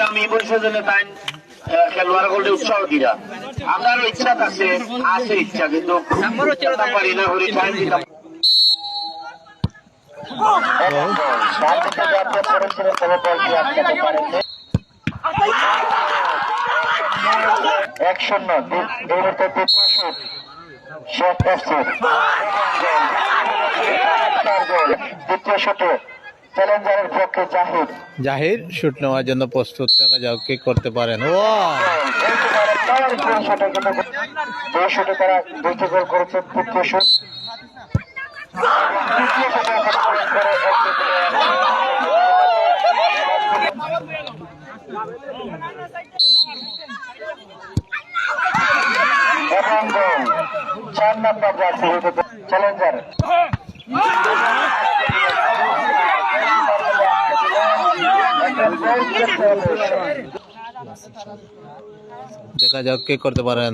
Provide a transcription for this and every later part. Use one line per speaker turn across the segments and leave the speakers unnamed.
আমি বৈশাখ তাই খেলোয়াড় করলে উৎসাহ দিরা আমারও ইচ্ছা আছে ইচ্ছা কিন্তু পারি না হরি টাইম দিতাম দ্বিতীয় শটে চ্যালেঞ্জারের পক্ষে জাহির শুট নেওয়ার জন্য প্রস্তুত। দেখা যাও কি করতে পারেন। তারা দুইটি গোল করেছে। তৃতীয় শট এবং গোল 4 নম্বর জার্সি চ্যালেঞ্জার। দেখা যাক কে করতে পারেন।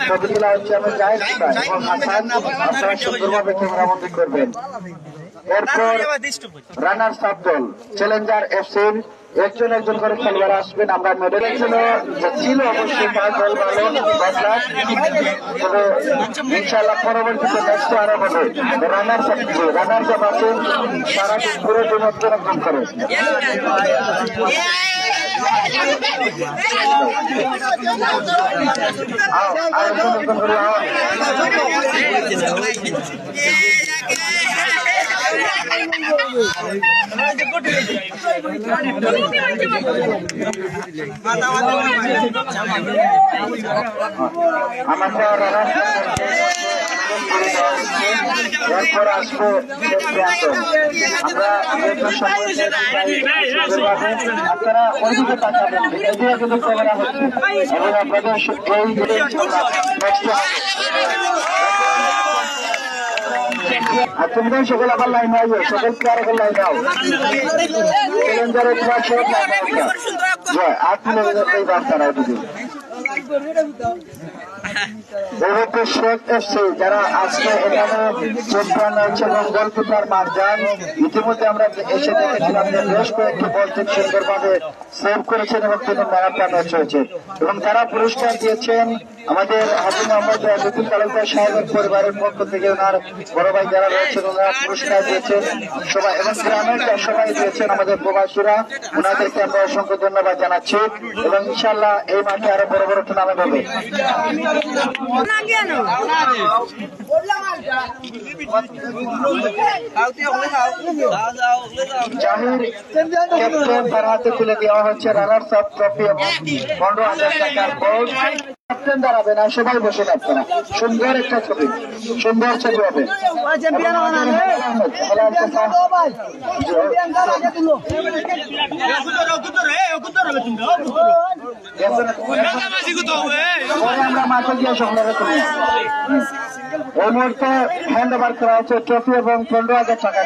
ছবিগুলো হচ্ছে আমি জাহিদ এবং হাসান, আপনারা সুন্দরভাবে ক্যামেরাবন্দি করবেন। এরপর রানার্স আপ দল চ্যালেঞ্জার এফসির একজন একজন করে খেলোয়াড় আসবেন। আমরা মেডেলের জন্য ছিল অবশ্যই তার দল ভালো, তবে ইনশাআল্লাহ পরবর্তীতে নেক্সট আরো হবে। রানার্স আপ আছেন তারা পুরো টিম একজন একজন করে। এরপর আসবো আপনারা ওইদিকে তাকাবেন, এদিকে কিন্তু ক্যামেরা হচ্ছে এবং আপনাদের তোমরা সকল আবার লাইন আইও, সকল প্লেয়ার লাইন আও। চ্যালেঞ্জারের এই বার্তারা দিদি শেখ এফসি যারা আজকে এখানে চ্যাম্পিয়ন হয়েছে এবং গোলকিপার মারজান ইতিমধ্যে আমরা এসে দেখেছিলাম যে বেশ কয়েকটি বল তিনি সুন্দরভাবে সেভ করেছেন এবং তিনি ম্যান অফ দ্য ম্যাচ হয়েছেন এবং তারা পুরস্কার দিয়েছেন আমাদের হাজি মোহাম্মদ লুতুফ তালুকদার সাহেবের পরিবারের পক্ষ থেকে ওনার বড় ভাই যারা রয়েছেন ওনারা পুরস্কার দিয়েছেন সবাই এবং গ্রামের সবাই দিয়েছেন আমাদের প্রবাসীরা, ওনাদেরকে আমরা অসংখ্য ধন্যবাদ জানাচ্ছি এবং ইনশাআল্লাহ এই মাঠে আরো বড় বড় টুর্নামেন্ট হবে। জাহির ক্যাপ্টেন তার হাতে তুলে দেওয়া হচ্ছে রানার্স আপ ট্রফি এবং 15,000 টাকার বোর্ড। ক্যাপ্টেন দাঁড়াবে না, সবাই বসে থাকবে না। সুন্দর একটা ছবি, সুন্দর ছবি হবে। আমরা মাঠে গিয়ে সংগ্রহ করি। এই মুহূর্তে হ্যান্ড ওভার করা হচ্ছে ট্রফি এবং 15,000 টাকা।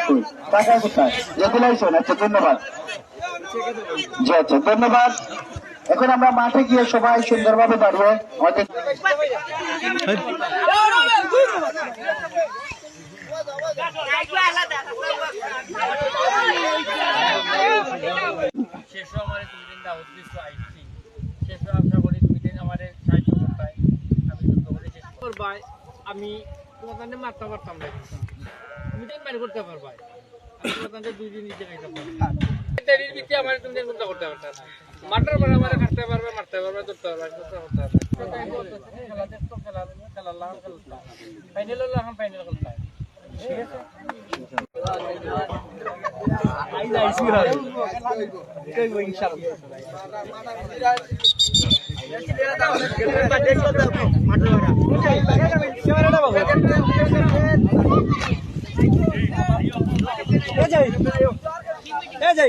টাকা কোথায় যেগুলাইছেন? আচ্ছা ধন্যবাদ। জি আচ্ছা ধন্যবাদ। এখন আমরা মাঠে গিয়ে সবাই সুন্দরভাবে দাঁড়িয়ে আমাদের
আমি তোমাদের মারতে পারতাম না, তুমি তো মারি করতে পারবা, তোমাদের 2 দিন নিচে খাইতে পারবা, এর ভিতরে আমার তুমি চিন্তা করতে পারতা না। মাটার পরে আমার কাটতে পারবে, মারতে পারবে, ধরতে পারবে, করতে পারবে। খেলা দেখতো, খেলা লাগান খেলতাম, ফাইনাল হলো এখন ফাইনাল খেলতাম, ঠিক আছে?